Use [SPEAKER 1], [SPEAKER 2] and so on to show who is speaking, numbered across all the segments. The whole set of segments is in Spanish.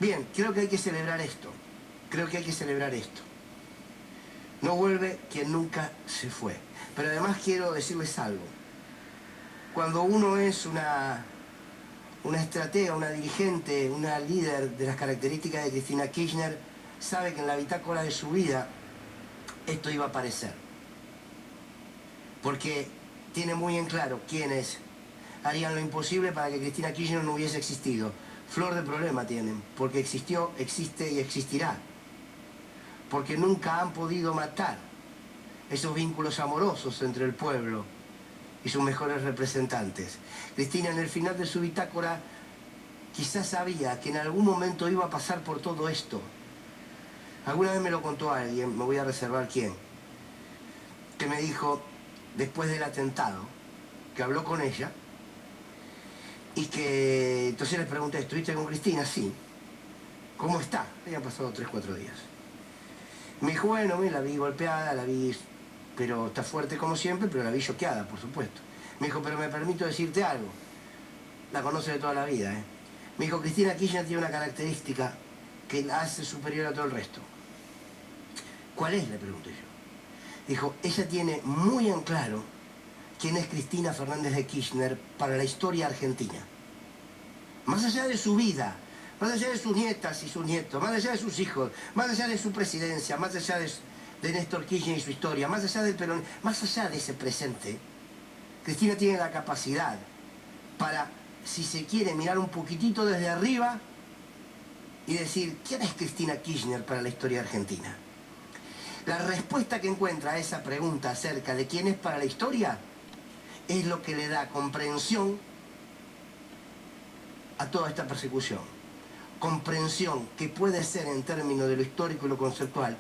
[SPEAKER 1] Bien, creo que hay que celebrar esto. Creo que hay que celebrar esto. No vuelve quien nunca se fue. Pero además quiero decirles algo. Cuando uno es una estratega, una dirigente, una líder de las características de Cristina Kirchner, sabe que en la bitácora de su vida esto iba a aparecer. Porque tiene muy en claro quiénes harían lo imposible para que Cristina Kirchner no hubiese existido. Flor de problema tienen, porque existió, existe y existirá. Porque nunca han podido matar esos vínculos amorosos entre el pueblo y sus mejores representantes. Cristina, en el final de su bitácora, quizás sabía que en algún momento iba a pasar por todo esto. Alguna vez me lo contó alguien, me voy a reservar quién, que me dijo, después del atentado, que habló con ella, y que entonces les pregunté, ¿estuviste con Cristina? Sí. ¿Cómo está? Habían pasado 3 o 4 días. Me dijo, bueno, la vi golpeada, la vi, pero está fuerte como siempre, pero la vi choqueada, por supuesto. Me dijo, pero me permito decirte algo. La conoce de toda la vida, ¿eh? Me dijo, Cristina Kirchner tiene una característica que la hace superior a todo el resto. ¿Cuál es?, le pregunté yo. Dijo, ella tiene muy en claro quién es Cristina Fernández de Kirchner para la historia argentina. Más allá de su vida, más allá de sus nietas y sus nietos, más allá de sus hijos, más allá de su presidencia, más allá de Néstor Kirchner y su historia, más allá del Perón, más allá de ese presente, Cristina tiene la capacidad para, si se quiere, mirar un poquitito desde arriba y decir, ¿quién es Cristina Kirchner para la historia argentina? La respuesta que encuentra a esa pregunta acerca de quién es para la historia es lo que le da comprensión a toda esta persecución. Comprensión que puede ser en términos de lo histórico y lo conceptual,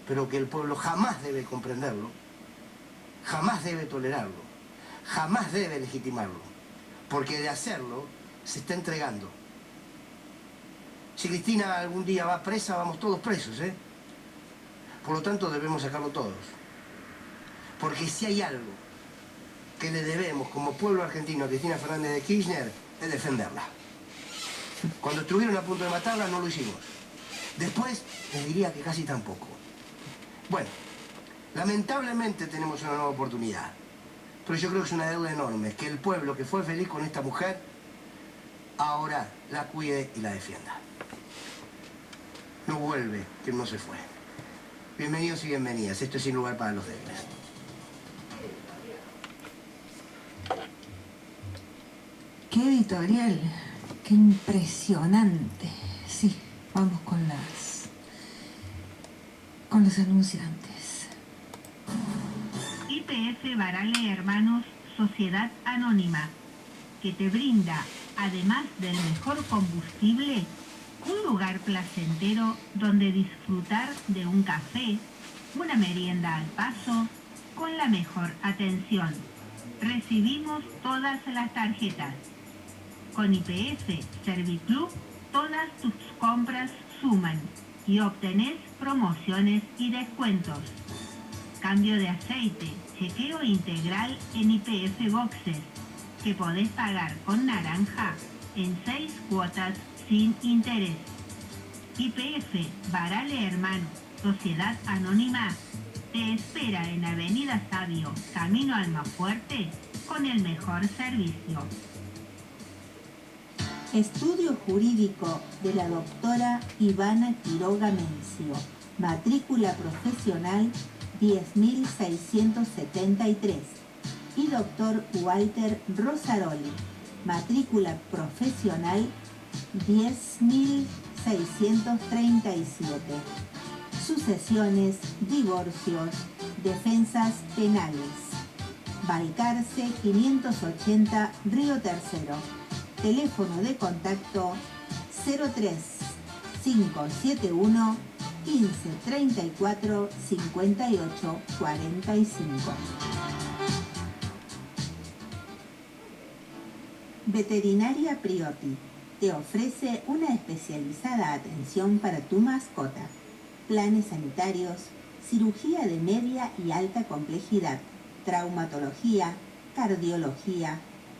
[SPEAKER 1] pero que el pueblo jamás debe comprenderlo, jamás debe tolerarlo, jamás debe legitimarlo, porque de hacerlo se está entregando. Si Cristina algún día va presa, vamos todos presos, ¿eh? Por lo tanto, debemos sacarlo todos. Porque si hay algo que le debemos como pueblo argentino a Cristina Fernández de Kirchner, es defenderla. Cuando estuvieron a punto de matarla, no lo hicimos. Después, les diría que casi tampoco. Bueno, lamentablemente tenemos una nueva oportunidad. Pero yo creo que es una deuda enorme, que el pueblo que fue feliz con esta mujer, ahora la cuide y la defienda. No vuelve, que no se fue. Bienvenidos y bienvenidas. Esto es Sin Lugar para los Débiles.
[SPEAKER 2] Qué editorial, qué impresionante. Sí, vamos con los anunciantes.
[SPEAKER 3] YPF Barale Hermanos, Sociedad Anónima, que te brinda, además del mejor combustible, un lugar placentero donde disfrutar de un café, una merienda al paso, con la mejor atención. Recibimos todas las tarjetas. Con YPF Serviclub, todas tus compras suman y obtenés promociones y descuentos. Cambio de aceite, chequeo integral en YPF Boxes, que podés pagar con naranja en 6 cuotas sin interés. YPF Barale Hermano, Sociedad Anónima, te espera en Avenida Sabio, Camino Almafuerte, con el mejor servicio.
[SPEAKER 4] Estudio Jurídico de la doctora Ivana Quiroga Mencio, matrícula profesional 10.673, y doctor Walter Rosaroli, matrícula profesional 10.637. Sucesiones, divorcios, defensas penales. Balcarce 580, Río Tercero. Teléfono de contacto 03 571 15 34 58 45. Veterinaria Priotti te ofrece una especializada atención para tu mascota. Planes sanitarios, cirugía de media y alta complejidad, traumatología, cardiología,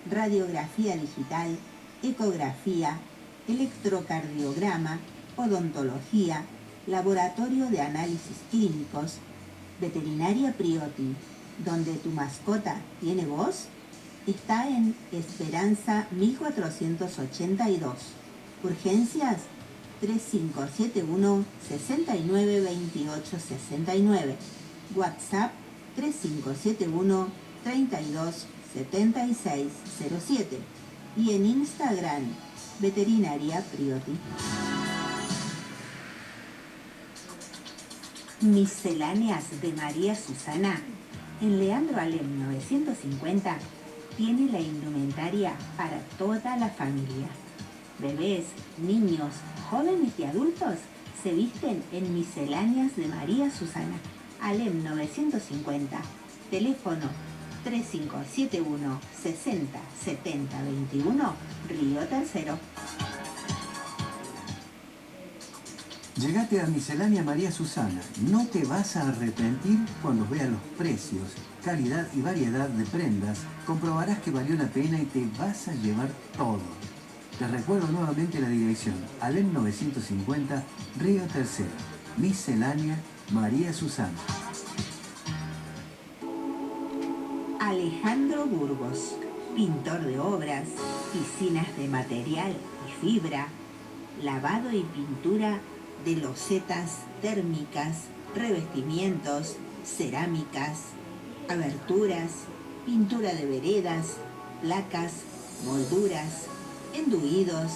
[SPEAKER 4] radiografía digital, ecografía, electrocardiograma, odontología, laboratorio de análisis clínicos, Veterinaria Priotti, donde tu mascota tiene voz, está en Esperanza 1482. Urgencias 3571 69 28 69. WhatsApp 3571 32 76 07. Y en Instagram, Veterinaria Priotti. Misceláneas de María Susana, en Leandro Alem 950, tiene la indumentaria para toda la familia. Bebés, niños, jóvenes y adultos se visten en Misceláneas de María Susana, Alem 950, teléfono 3571 60 70 21, Río Tercero.
[SPEAKER 5] Llegate a Miscelánea María Susana. No te vas a arrepentir cuando veas los precios, calidad y variedad de prendas. Comprobarás que valió la pena y te vas a llevar todo. Te recuerdo nuevamente la dirección. Alem 950, Río Tercero. Miscelánea María Susana.
[SPEAKER 4] Alejandro Burgos, pintor de obras, piscinas de material y fibra, lavado y pintura de losetas térmicas, revestimientos, cerámicas, aberturas, pintura de veredas, placas, molduras, enduidos,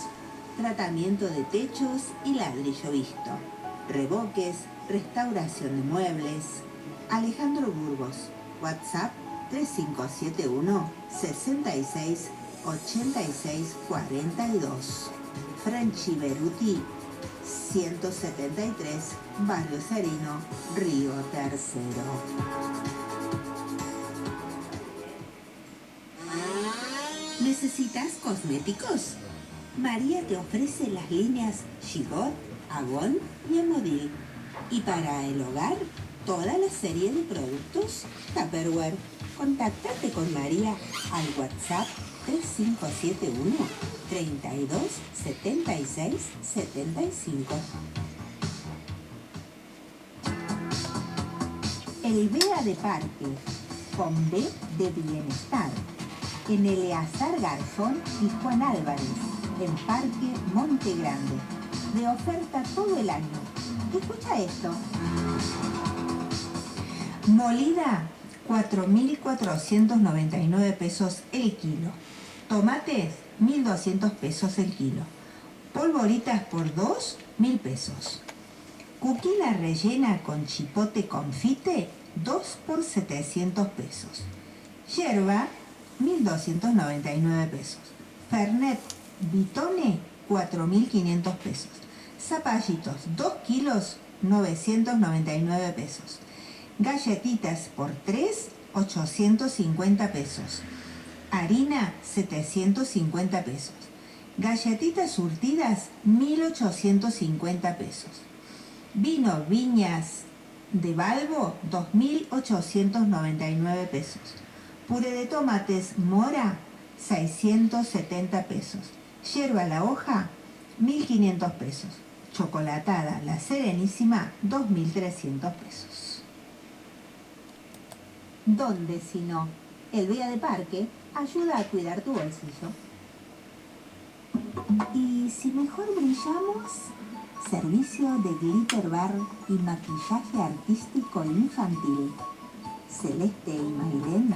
[SPEAKER 4] tratamiento de techos y ladrillo visto, revoques, restauración de muebles. Alejandro Burgos, WhatsApp 3571 66 86 42. Franchi Beruti 173, Barrio Sereno, Río Tercero. ¿Necesitas cosméticos? María te ofrece las líneas Gigot, Avon y Emodil. Y para el hogar, toda la serie de productos Tupperware. Contáctate con María al WhatsApp 3571 32 76 75. El BEA de Parque, con B de Bienestar, en Eleazar Garzón y Juan Álvarez, en Parque Monte Grande, de oferta todo el año. Escucha esto. Molida, 4.499 pesos el kilo. Tomates, 1.200 pesos el kilo. Polvoritas por 2, 1.000 pesos. Cuquina rellena con chipote confite, 2 por 700 pesos. Yerba, 1.299 pesos. Fernet Vitone, 4.500 pesos. Zapallitos, 2 kilos, 999 pesos. Galletitas por 3, 850 pesos. Harina, 750 pesos. Galletitas surtidas, 1.850 pesos. Vino Viñas de Balbo, 2.899 pesos. Puré de tomates Mora, 670 pesos. Yerba la hoja, 1.500 pesos. Chocolatada La Serenísima, 2.300 pesos. ¿Dónde si no? El BEA de Parque ayuda a cuidar tu bolsillo. Y si mejor brillamos, servicio de glitter bar y maquillaje artístico infantil. Celeste y Mailén,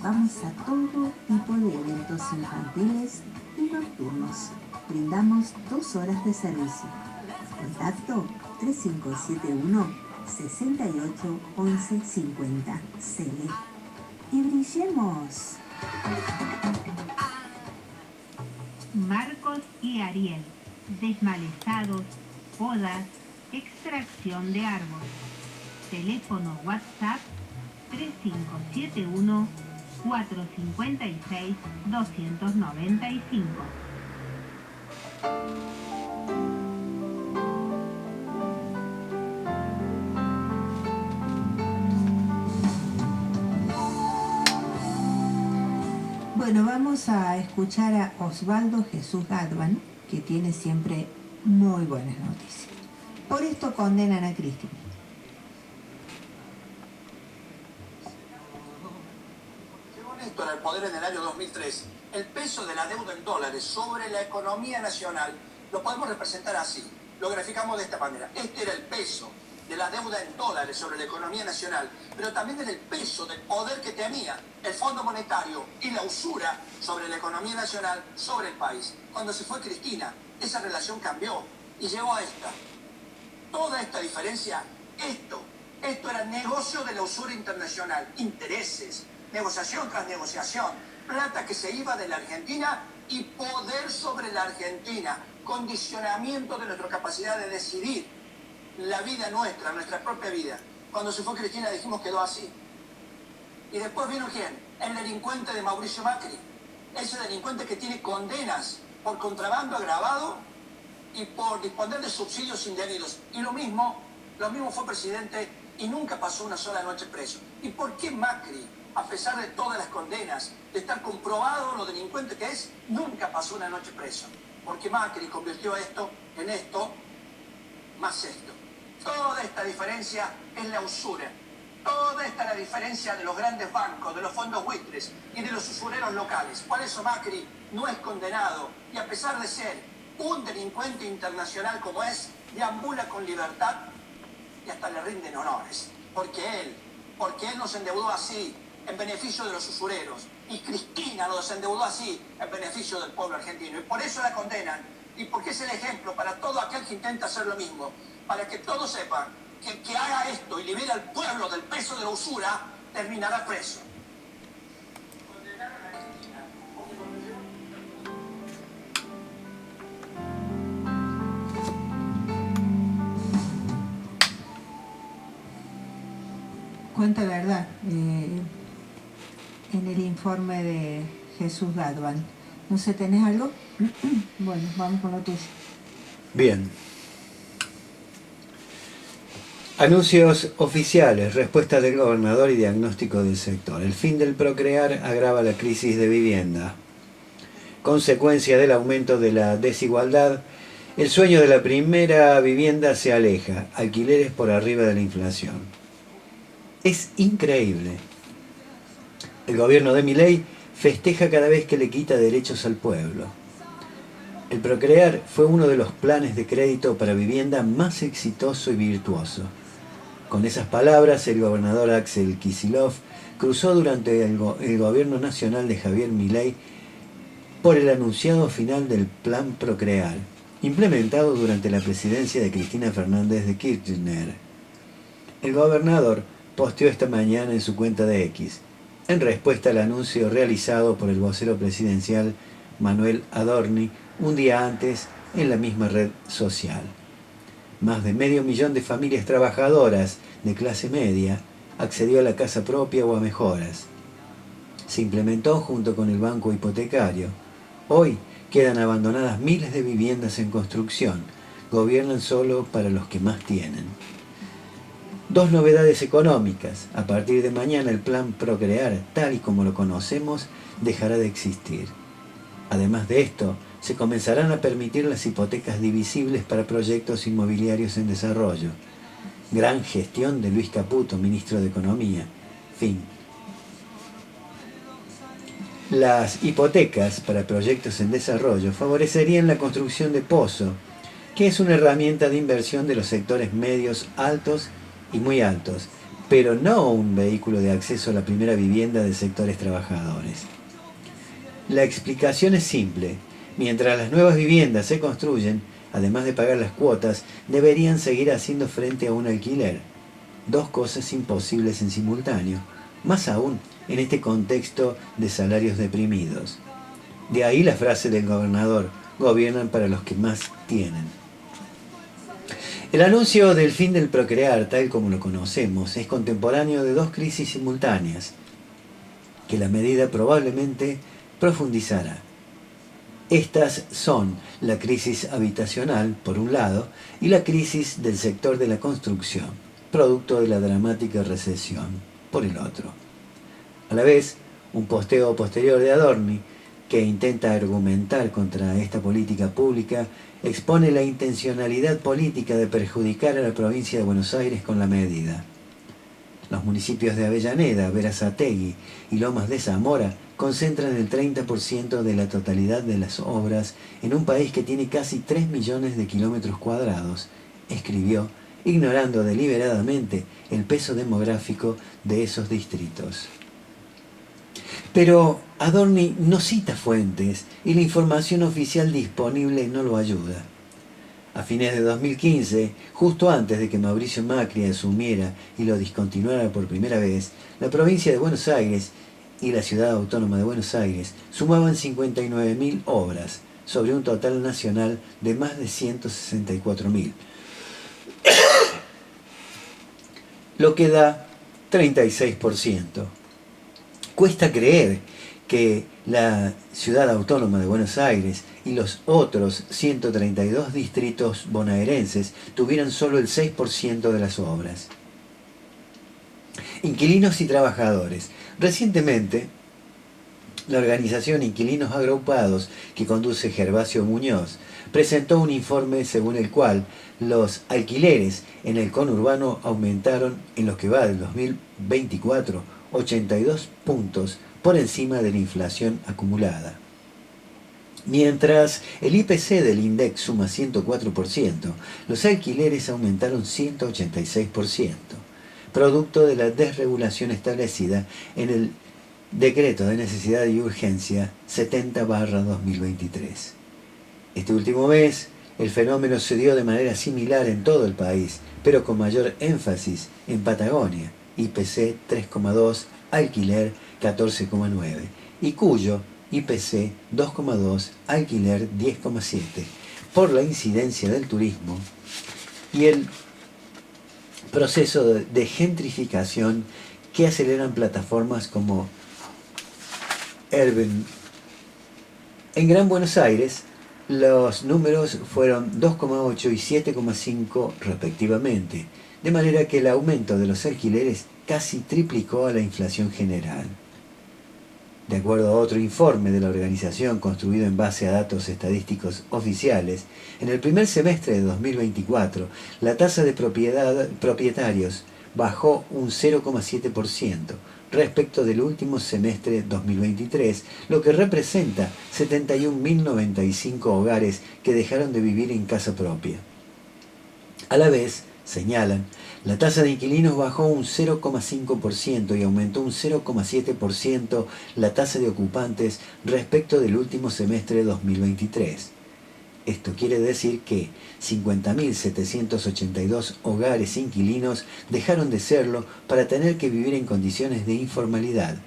[SPEAKER 4] vamos a todo tipo de eventos infantiles y nocturnos. Brindamos 2 horas de servicio. Contacto 3571 68 11 50. Cele. Y brillemos.
[SPEAKER 3] Marcos y Ariel, desmalezados, podas, extracción de árbol. Teléfono WhatsApp 3571 456 295.
[SPEAKER 2] Bueno, vamos a escuchar a Osvaldo Jesús Gadvan, que tiene siempre muy buenas noticias. Por esto condenan a Cristina.
[SPEAKER 6] Según Néstor al poder en el año 2003, el peso de la deuda en dólares sobre la economía nacional lo podemos representar así. Lo graficamos de esta manera. Este era el peso de la deuda en dólares sobre la economía nacional, pero también era el peso del poder que tenía el Fondo Monetario y la usura sobre la economía nacional, sobre el país. Cuando se fue Cristina, esa relación cambió y llegó a esta. Toda esta diferencia, esto era negocio de la usura internacional, intereses, negociación tras negociación, plata que se iba de la Argentina y poder sobre la Argentina, condicionamiento de nuestra capacidad de decidir la vida nuestra, nuestra propia vida. Cuando se fue Cristina dijimos quedó así. Y después vino ¿quién? El delincuente de Mauricio Macri, ese delincuente que tiene condenas por contrabando agravado y por disponer de subsidios indebidos. Y lo mismo fue presidente y nunca pasó una sola noche preso. ¿Y por qué Macri, a pesar de todas las condenas, de estar comprobado lo delincuente que es, nunca pasó una noche preso? Porque Macri convirtió esto en esto, más esto. Toda esta diferencia es la usura. Toda esta es la diferencia de los grandes bancos, de los fondos buitres y de los usureros locales. Por eso Macri no es condenado y a pesar de ser un delincuente internacional como es, deambula con libertad y hasta le rinden honores. Porque él nos endeudó así en beneficio de los usureros y Cristina nos endeudó así en beneficio del pueblo argentino. Y por eso la condenan y porque es el ejemplo para todo aquel que intenta hacer lo mismo. Para que todos sepan que el que haga esto y libere al pueblo del peso de la usura, terminará preso.
[SPEAKER 2] Cuánta verdad en el informe de Jesús Gadban. No sé, ¿tenés algo? Bueno, vamos con lo tuyo.
[SPEAKER 7] Bien. Anuncios oficiales, respuesta del gobernador y diagnóstico del sector. El fin del procrear agrava la crisis de vivienda. Consecuencia del aumento de la desigualdad, el sueño de la primera vivienda se aleja, alquileres por arriba de la inflación. Es increíble. El gobierno de Milei festeja cada vez que le quita derechos al pueblo. El procrear fue uno de los planes de crédito para vivienda más exitoso y virtuoso. Con esas palabras, el gobernador Axel Kicillof cruzó durante el gobierno nacional de Javier Milei por el anunciado final del Plan Procrear, implementado durante la presidencia de Cristina Fernández de Kirchner. El gobernador posteó esta mañana en su cuenta de X, en respuesta al anuncio realizado por el vocero presidencial Manuel Adorni un día antes en la misma red social. Más de 500.000 de familias trabajadoras de clase media accedió a la casa propia o a mejoras. Se implementó junto con el banco hipotecario. Hoy quedan abandonadas miles de viviendas en construcción. Gobiernan solo para los que más tienen. Dos novedades económicas. A partir de mañana el plan Procrear, tal y como lo conocemos, dejará de existir. Además de esto, se comenzarán a permitir las hipotecas divisibles para proyectos inmobiliarios en desarrollo. Gran gestión de Luis Caputo, ministro de Economía. Fin. Las hipotecas para proyectos en desarrollo favorecerían la construcción de pozo, que es una herramienta de inversión de los sectores medios, altos y muy altos, pero no un vehículo de acceso a la primera vivienda de sectores trabajadores. La explicación es simple. Mientras las nuevas viviendas se construyen, además de pagar las cuotas, deberían seguir haciendo frente a un alquiler. Dos cosas imposibles en simultáneo, más aún en este contexto de salarios deprimidos. De ahí la frase del gobernador, gobiernan para los que más tienen. El anuncio del fin del procrear, tal como lo conocemos, es contemporáneo de dos crisis simultáneas, que la medida probablemente profundizará. Estas son la crisis habitacional, por un lado, y la crisis del sector de la construcción, producto de la dramática recesión, por el otro. A la vez, un posteo posterior de Adorni, que intenta argumentar contra esta política pública, expone la intencionalidad política de perjudicar a la provincia de Buenos Aires con la medida. Los municipios de Avellaneda, Berazategui y Lomas de Zamora concentran el 30% de la totalidad de las obras en un país que tiene casi 3 millones de kilómetros cuadrados, escribió, ignorando deliberadamente el peso demográfico de esos distritos. Pero Adorni no cita fuentes y la información oficial disponible no lo ayuda. A fines de 2015, justo antes de que Mauricio Macri asumiera y lo discontinuara por primera vez, la provincia de Buenos Aires y la ciudad autónoma de Buenos Aires sumaban 59.000 obras, sobre un total nacional de más de 164.000, lo que da 36%. Cuesta creer que la ciudad autónoma de Buenos Aires y los otros 132 distritos bonaerenses tuvieran solo el 6% de las obras. Inquilinos y trabajadores. Recientemente, la organización Inquilinos Agrupados, que conduce Gervasio Muñoz, presentó un informe según el cual los alquileres en el conurbano aumentaron en lo que va del 2024 82 puntos por encima de la inflación acumulada. Mientras el IPC del INDEC suma 104%, los alquileres aumentaron 186%, producto de la desregulación establecida en el Decreto de Necesidad y Urgencia 70/2023. Este último mes, el fenómeno se dio de manera similar en todo el país, pero con mayor énfasis en Patagonia, IPC 3,2, alquiler 14,9, y Cuyo, IPC 2,2, alquiler 10,7, por la incidencia del turismo y el proceso de gentrificación que aceleran plataformas como Airbnb. En Gran Buenos Aires, los números fueron 2,8 y 7,5 respectivamente, de manera que el aumento de los alquileres casi triplicó a la inflación general. De acuerdo a otro informe de la organización construido en base a datos estadísticos oficiales, en el primer semestre de 2024, la tasa de propietarios bajó un 0,7% respecto del último semestre 2023, lo que representa 71.095 hogares que dejaron de vivir en casa propia. A la vez, señalan, la tasa de inquilinos bajó un 0,5% y aumentó un 0,7% la tasa de ocupantes respecto del último semestre de 2023. Esto quiere decir que 50.782 hogares inquilinos dejaron de serlo para tener que vivir en condiciones de informalidad,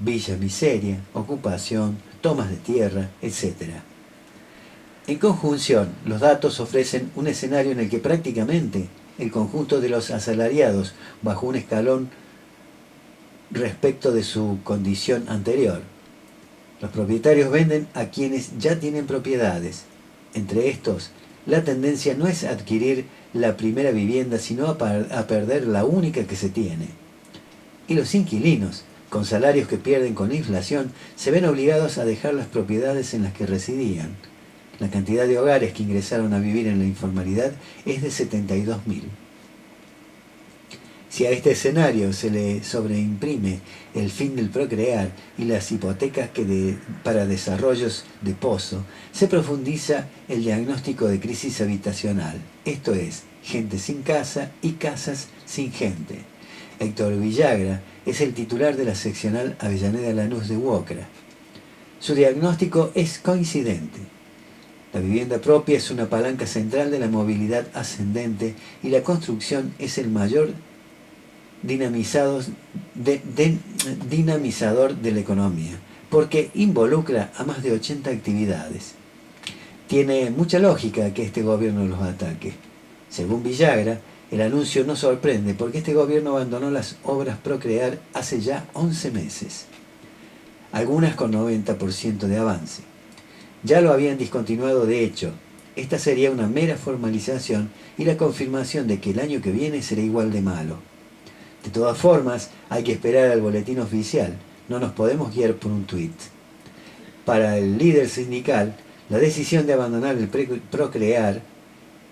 [SPEAKER 7] villa miseria, ocupación, tomas de tierra, etc. En conjunción, los datos ofrecen un escenario en el que prácticamente el conjunto de los asalariados bajó un escalón respecto de su condición anterior. Los propietarios venden a quienes ya tienen propiedades. Entre estos, la tendencia no es adquirir la primera vivienda, sino a perder la única que se tiene. Y los inquilinos, con salarios que pierden con la inflación, se ven obligados a dejar las propiedades en las que residían. La cantidad de hogares que ingresaron a vivir en la informalidad es de 72.000. Si a este escenario se le sobreimprime el fin del procrear y las hipotecas para desarrollos de pozo, se profundiza el diagnóstico de crisis habitacional, esto es, gente sin casa y casas sin gente. Héctor Villagra es el titular de la seccional Avellaneda Lanús de UOCRA. Su diagnóstico es coincidente. La vivienda propia es una palanca central de la movilidad ascendente y la construcción es el mayor dinamizador de la economía, porque involucra a más de 80 actividades. Tiene mucha lógica que este gobierno los ataque. Según Villagra, el anuncio no sorprende porque este gobierno abandonó las obras Procrear hace ya 11 meses, algunas con 90% de avance. Ya lo habían discontinuado de hecho. Esta sería una mera formalización y la confirmación de que el año que viene será igual de malo. De todas formas, hay que esperar al boletín oficial. No nos podemos guiar por un tuit. Para el líder sindical, la decisión de abandonar el Procrear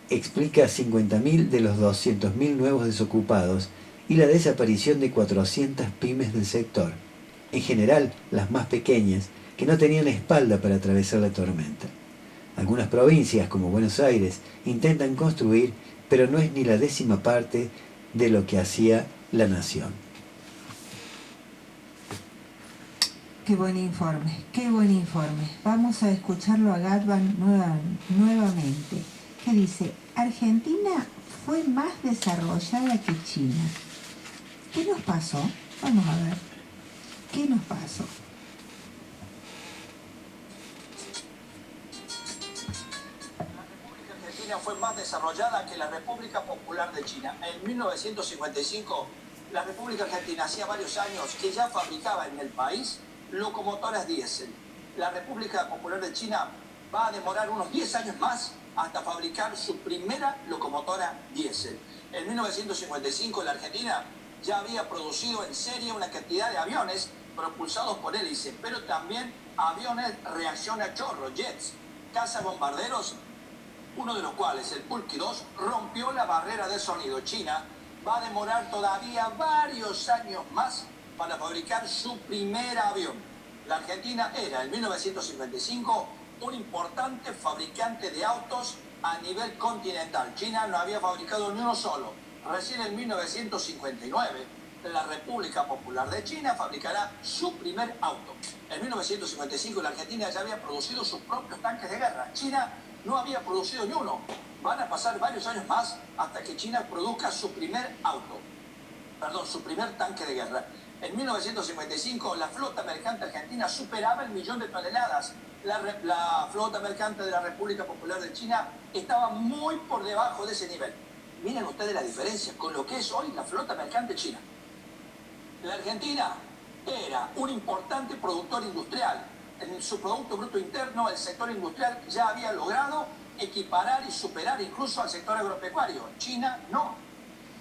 [SPEAKER 7] explica 50.000 de los 200.000 nuevos desocupados y la desaparición de 400 pymes del sector, en general las más pequeñas, que no tenían espalda para atravesar la tormenta. Algunas provincias, como Buenos Aires, intentan construir, pero no es ni la 10ª parte de lo que hacía la nación.
[SPEAKER 2] Qué buen informe, qué buen informe. Vamos a escucharlo a Gatvan nuevamente, que dice: Argentina fue más desarrollada que China. ¿Qué nos pasó? Vamos a ver. ¿Qué nos pasó?
[SPEAKER 6] La República Argentina fue más desarrollada que la República Popular de China. En 1955, la República Argentina hacía varios años que ya fabricaba en el país locomotoras diésel. La República Popular de China va a demorar unos 10 años más hasta fabricar su primera locomotora diésel. En 1955 la Argentina ya había producido en serie una cantidad de aviones propulsados por hélice, pero también aviones reacción a chorro, jets, cazabombarderos, uno de los cuales, el Pulqui 2, rompió la barrera de sonido. China va a demorar todavía varios años más para fabricar su primer avión. La Argentina era, en 1955, un importante fabricante de autos a nivel continental. China no había fabricado ni uno solo. Recién en 1959, la República Popular de China fabricará su primer auto. En 1955, la Argentina ya había producido sus propios tanques de guerra. China no había producido ni uno. Van a pasar varios años más hasta que China produzca su primer su primer tanque de guerra. En 1955, la flota mercante argentina superaba el 1.000.000 de toneladas. La flota mercante de la República Popular de China estaba muy por debajo de ese nivel. Miren ustedes la diferencia con lo que es hoy la flota mercante china. La Argentina era un importante productor industrial. En su Producto Bruto Interno, el sector industrial ya había logrado equiparar y superar incluso al sector agropecuario. China no.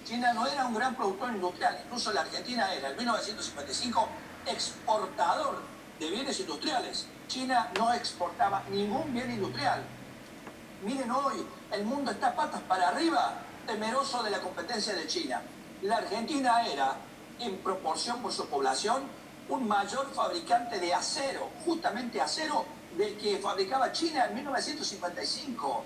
[SPEAKER 6] China no era un gran productor industrial. Incluso la Argentina era, en 1955, exportador de bienes industriales. China no exportaba ningún bien industrial. Miren hoy, el mundo está patas para arriba, temeroso de la competencia de China. La Argentina era, en proporción por su población, un mayor fabricante de acero, justamente acero, del que fabricaba China en 1955.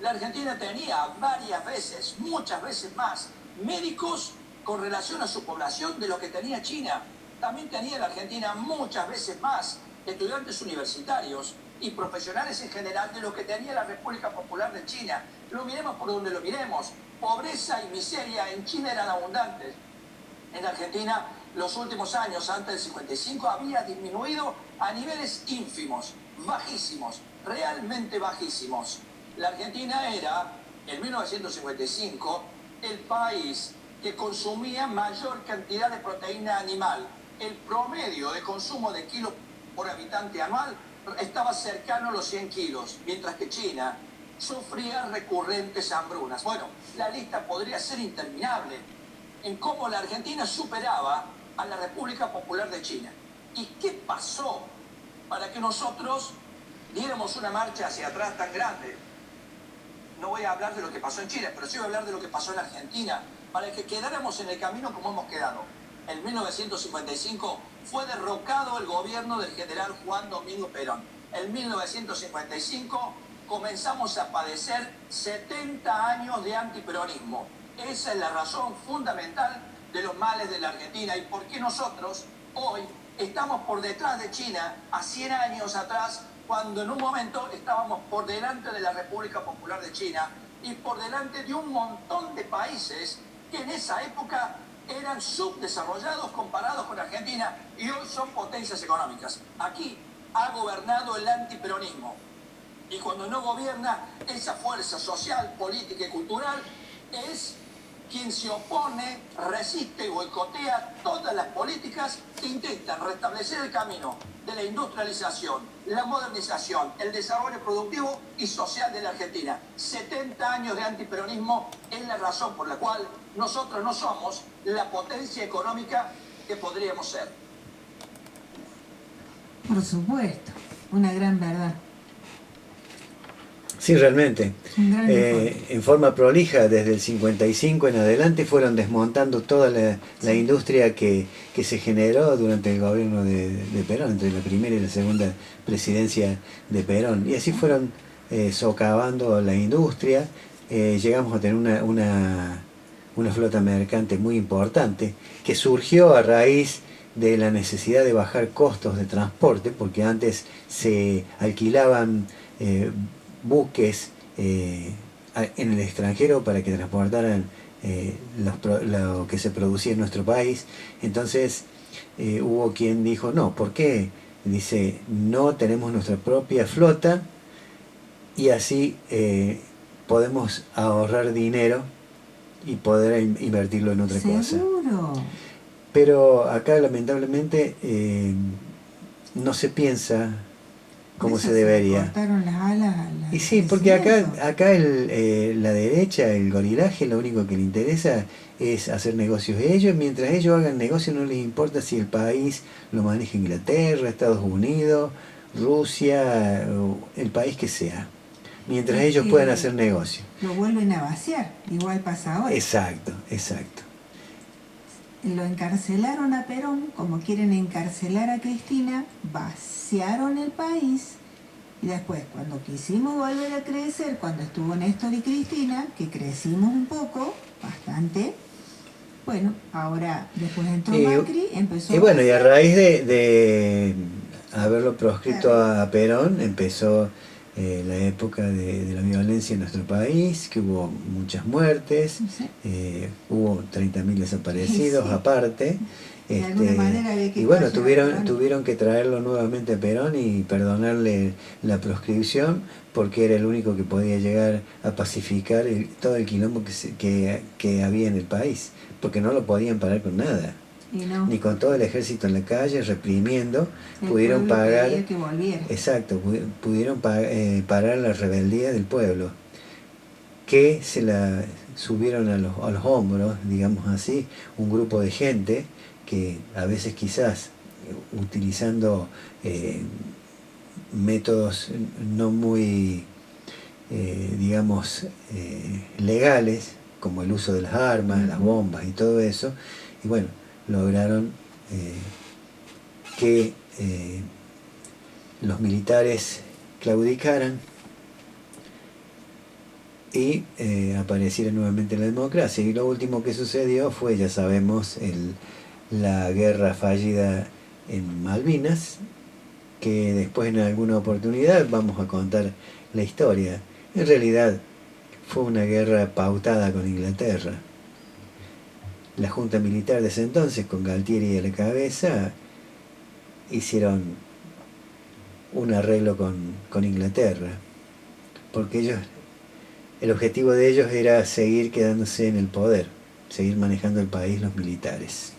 [SPEAKER 6] La Argentina tenía varias veces, muchas veces más, médicos con relación a su población de lo que tenía China. También tenía la Argentina muchas veces más estudiantes universitarios y profesionales en general de lo que tenía la República Popular de China. Lo miremos por donde lo miremos. Pobreza y miseria en China eran abundantes. En Argentina, los últimos años, antes del 55, había disminuido a niveles ínfimos, bajísimos, realmente bajísimos. La Argentina era, en 1955, el país que consumía mayor cantidad de proteína animal. El promedio de consumo de kilos por habitante anual estaba cercano a los 100 kilos, mientras que China sufría recurrentes hambrunas. Bueno, la lista podría ser interminable en cómo la Argentina superaba a la República Popular de China. ¿Y qué pasó para que nosotros diéramos una marcha hacia atrás tan grande? No voy a hablar de lo que pasó en Chile, pero sí voy a hablar de lo que pasó en Argentina, para que quedáramos en el camino como hemos quedado. En 1955 fue derrocado el gobierno del general Juan Domingo Perón. En 1955 comenzamos a padecer 70 años de antiperonismo. Esa es la razón fundamental de los males de la Argentina y por qué nosotros hoy estamos por detrás de China a 100 años atrás, cuando en un momento estábamos por delante de la República Popular de China y por delante de un montón de países que en esa época eran subdesarrollados comparados con Argentina y hoy son potencias económicas. Aquí ha gobernado el antiperonismo y cuando no gobierna esa fuerza social, política y cultural es quien se opone, resiste y boicotea todas las políticas que intentan restablecer el camino de la industrialización, la modernización, el desarrollo productivo y social de la Argentina. 70 años de antiperonismo es la razón por la cual nosotros no somos la potencia económica que podríamos ser.
[SPEAKER 2] Por supuesto, una gran verdad.
[SPEAKER 7] Sí, realmente.
[SPEAKER 2] Un gran informe.
[SPEAKER 7] En forma prolija, desde el 55 en adelante fueron desmontando toda la industria que se generó durante el gobierno de Perón, entre la primera y la segunda presidencia de Perón. Y así fueron socavando la industria. Llegamos a tener una flota mercante muy importante que surgió a raíz de la necesidad de bajar costos de transporte, porque antes se alquilaban buques en el extranjero para que transportaran lo que se producía en nuestro país. Entonces hubo quien dijo, no, ¿por qué? Dice, no tenemos nuestra propia flota y así podemos ahorrar dinero y poder invertirlo en otra cosa.
[SPEAKER 2] Seguro.
[SPEAKER 7] Pero acá lamentablemente no se piensa como se debería.
[SPEAKER 2] Cortaron las alas al
[SPEAKER 7] Y sí, porque acá
[SPEAKER 2] crecimiento.
[SPEAKER 7] la derecha, el gorilaje, lo único que le interesa es hacer negocios ellos. Mientras ellos hagan negocios no les importa si el país lo maneja Inglaterra, Estados Unidos, Rusia, o el país que sea. Mientras ellos puedan hacer negocio.
[SPEAKER 2] Lo vuelven a vaciar, igual pasa ahora.
[SPEAKER 7] Exacto, exacto.
[SPEAKER 2] Lo encarcelaron a Perón, como quieren encarcelar a Cristina, vaciaron el país y después cuando quisimos volver a crecer, cuando estuvo Néstor y Cristina, que crecimos un poco, bastante, bueno, ahora después entró Macri, empezó
[SPEAKER 7] y bueno, y a
[SPEAKER 2] vaciar.
[SPEAKER 7] raíz de haberlo proscrito a Perón, empezó la época de la violencia en nuestro país, que hubo muchas muertes,
[SPEAKER 2] Sí.
[SPEAKER 7] hubo 30.000 desaparecidos
[SPEAKER 2] Sí.
[SPEAKER 7] aparte.
[SPEAKER 2] De alguna manera había que
[SPEAKER 7] Y bueno,
[SPEAKER 2] callar a Perón.
[SPEAKER 7] tuvieron que traerlo nuevamente a Perón y perdonarle la proscripción, porque era el único que podía llegar a pacificar todo el quilombo que había en el país, porque no lo podían parar con nada.
[SPEAKER 2] Y no,
[SPEAKER 7] Ni con todo el ejército en la calle reprimiendo,
[SPEAKER 2] el
[SPEAKER 7] pudieron
[SPEAKER 2] pueblo
[SPEAKER 7] pagar,
[SPEAKER 2] pedía que volviera.
[SPEAKER 7] exacto, pudieron parar la rebeldía del pueblo, que se la subieron a los hombros, digamos así, un grupo de gente que a veces quizás utilizando métodos no muy, digamos, legales, como el uso de las armas, las bombas y todo eso, y bueno, lograron que los militares claudicaran y apareciera nuevamente la democracia. Y lo último que sucedió fue, ya sabemos, la guerra fallida en Malvinas, que después en alguna oportunidad vamos a contar la historia. En realidad fue una guerra pautada con Inglaterra. La junta militar de ese entonces, con Galtieri a la cabeza, hicieron un arreglo con Inglaterra, porque el objetivo de ellos era seguir quedándose en el poder, seguir manejando el país los militares.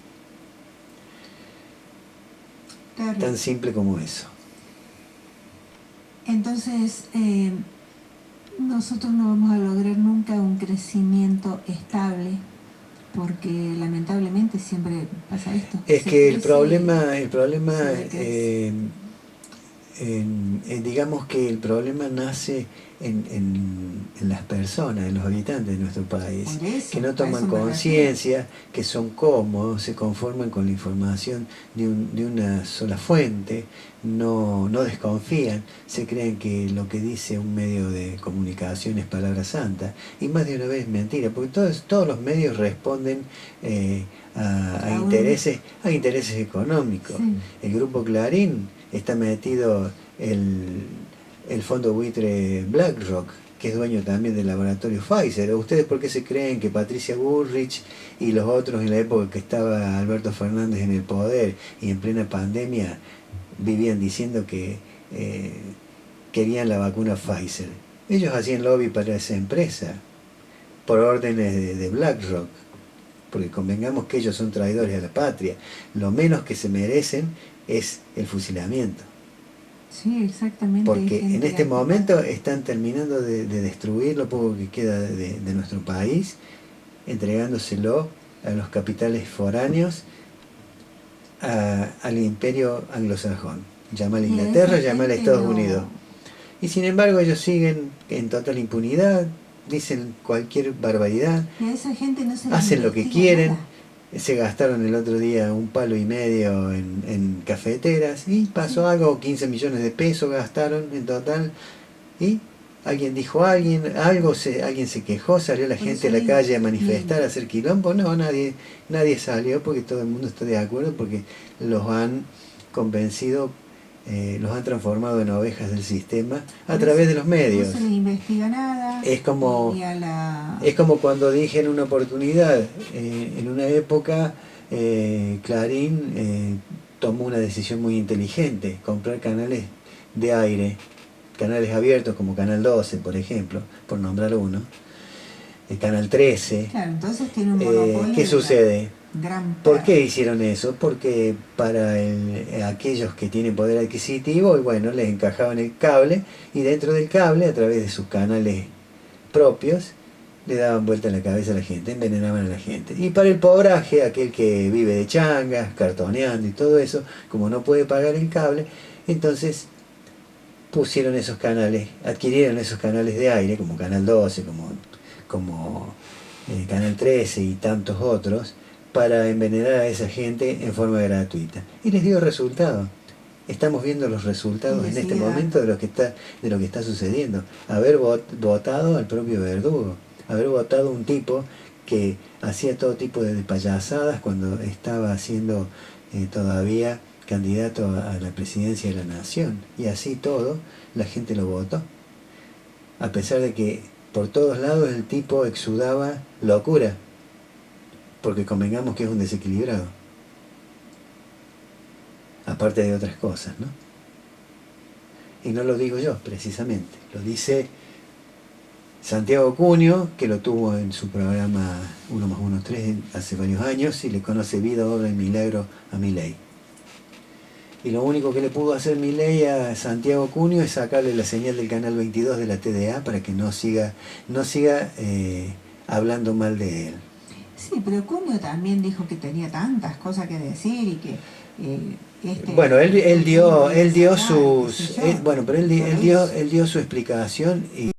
[SPEAKER 2] Terrible.
[SPEAKER 7] Tan simple como eso.
[SPEAKER 2] Entonces, nosotros no vamos a lograr nunca un crecimiento estable, porque lamentablemente siempre pasa esto.
[SPEAKER 7] Es
[SPEAKER 2] Se
[SPEAKER 7] que
[SPEAKER 2] crece,
[SPEAKER 7] el problema
[SPEAKER 2] se decrece.
[SPEAKER 7] digamos que el problema nace en las personas, en los habitantes de nuestro país,
[SPEAKER 2] Por eso,
[SPEAKER 7] que no
[SPEAKER 2] a
[SPEAKER 7] toman
[SPEAKER 2] eso me
[SPEAKER 7] conciencia, que son cómodos, se conforman con la información de una sola fuente, no desconfían, se creen que lo que dice un medio de comunicación es palabra santa, y más de una vez es mentira, porque todos los medios responden a intereses económicos.
[SPEAKER 2] Sí.
[SPEAKER 7] El grupo Clarín está metido el fondo buitre BlackRock, que es dueño también del laboratorio Pfizer. ¿Ustedes por qué se creen que Patricia Bullrich y los otros en la época que estaba Alberto Fernández en el poder y en plena pandemia vivían diciendo que querían la vacuna Pfizer? Ellos hacían lobby para esa empresa por órdenes de BlackRock, porque convengamos que ellos son traidores a la patria. Lo menos que se merecen es el fusilamiento.
[SPEAKER 2] Sí, exactamente.
[SPEAKER 7] Porque
[SPEAKER 2] hay gente
[SPEAKER 7] en este
[SPEAKER 2] que
[SPEAKER 7] momento están terminando de destruir lo poco que queda de nuestro país, entregándoselo a los capitales foráneos, al imperio anglosajón. llamale a
[SPEAKER 2] Y a
[SPEAKER 7] Inglaterra,
[SPEAKER 2] esa
[SPEAKER 7] llamale a
[SPEAKER 2] gente
[SPEAKER 7] Estados
[SPEAKER 2] no-
[SPEAKER 7] Unidos. Y sin embargo ellos siguen en total impunidad, dicen cualquier barbaridad,
[SPEAKER 2] Y a esa gente no se le
[SPEAKER 7] hacen lo que
[SPEAKER 2] investiga
[SPEAKER 7] quieren.
[SPEAKER 2] nada.
[SPEAKER 7] Se gastaron el otro día 1,5 palos en cafeteras y pasó
[SPEAKER 2] Sí.
[SPEAKER 7] algo, 15 millones de pesos gastaron en total. Y alguien dijo alguien se quejó, salió la
[SPEAKER 2] Por
[SPEAKER 7] gente a
[SPEAKER 2] eso
[SPEAKER 7] la
[SPEAKER 2] digo,
[SPEAKER 7] calle a manifestar,
[SPEAKER 2] bien.
[SPEAKER 7] a hacer quilombo. No, nadie salió porque todo el mundo está de acuerdo porque los han convencido, los han transformado en ovejas del sistema a
[SPEAKER 2] Por
[SPEAKER 7] través
[SPEAKER 2] eso
[SPEAKER 7] de los medios.
[SPEAKER 2] no se les investiga nada.
[SPEAKER 7] Es como,
[SPEAKER 2] ni a la...
[SPEAKER 7] es como cuando dije en una oportunidad, en una época, Clarín tomó una decisión muy inteligente, comprar canales de aire, canales abiertos como Canal 12, por ejemplo, por nombrar uno, el Canal 13.
[SPEAKER 2] Claro, entonces tiene un monopolio.
[SPEAKER 7] ¿Qué
[SPEAKER 2] de
[SPEAKER 7] sucede?
[SPEAKER 2] Gran
[SPEAKER 7] ¿Por qué
[SPEAKER 2] perro.
[SPEAKER 7] hicieron eso? Porque para aquellos que tienen poder adquisitivo, y bueno, les encajaban el cable y dentro del cable, a través de sus canales propios, le daban vuelta a la cabeza a la gente, envenenaban a la gente. Y para el pobraje, aquel que vive de changas, cartoneando y todo eso, como no puede pagar el cable, entonces pusieron esos canales, adquirieron esos canales de aire, como Canal 12, como Canal 13 y tantos otros, para envenenar a esa gente en forma gratuita. Y les dio resultado. Estamos viendo los resultados
[SPEAKER 2] Y
[SPEAKER 7] en
[SPEAKER 2] le
[SPEAKER 7] este
[SPEAKER 2] sigue
[SPEAKER 7] momento
[SPEAKER 2] dando.
[SPEAKER 7] de lo que está sucediendo. Haber votado al propio Verdugo, haber votado un tipo que hacía todo tipo de payasadas cuando estaba siendo todavía candidato a la presidencia de la nación. Y así todo, la gente lo votó. A pesar de que por todos lados el tipo exudaba locura, porque convengamos que es un desequilibrado. Aparte de otras cosas, ¿no? Y no lo digo yo, precisamente. Lo dice Santiago Cunio, que lo tuvo en su programa 1+1=3 hace varios años, y le conoce vida, obra y milagro a Milei. Y lo único que le pudo hacer Milei a Santiago Cunio es sacarle la señal del canal 22 de la TDA para que no siga hablando mal de él.
[SPEAKER 2] Sí, pero Cunio también dijo que tenía tantas cosas que decir y que...
[SPEAKER 7] Bueno, él dio
[SPEAKER 2] sacar, qué
[SPEAKER 7] sus...
[SPEAKER 2] sé yo.
[SPEAKER 7] bueno, pero
[SPEAKER 2] Por eso.
[SPEAKER 7] él dio su explicación y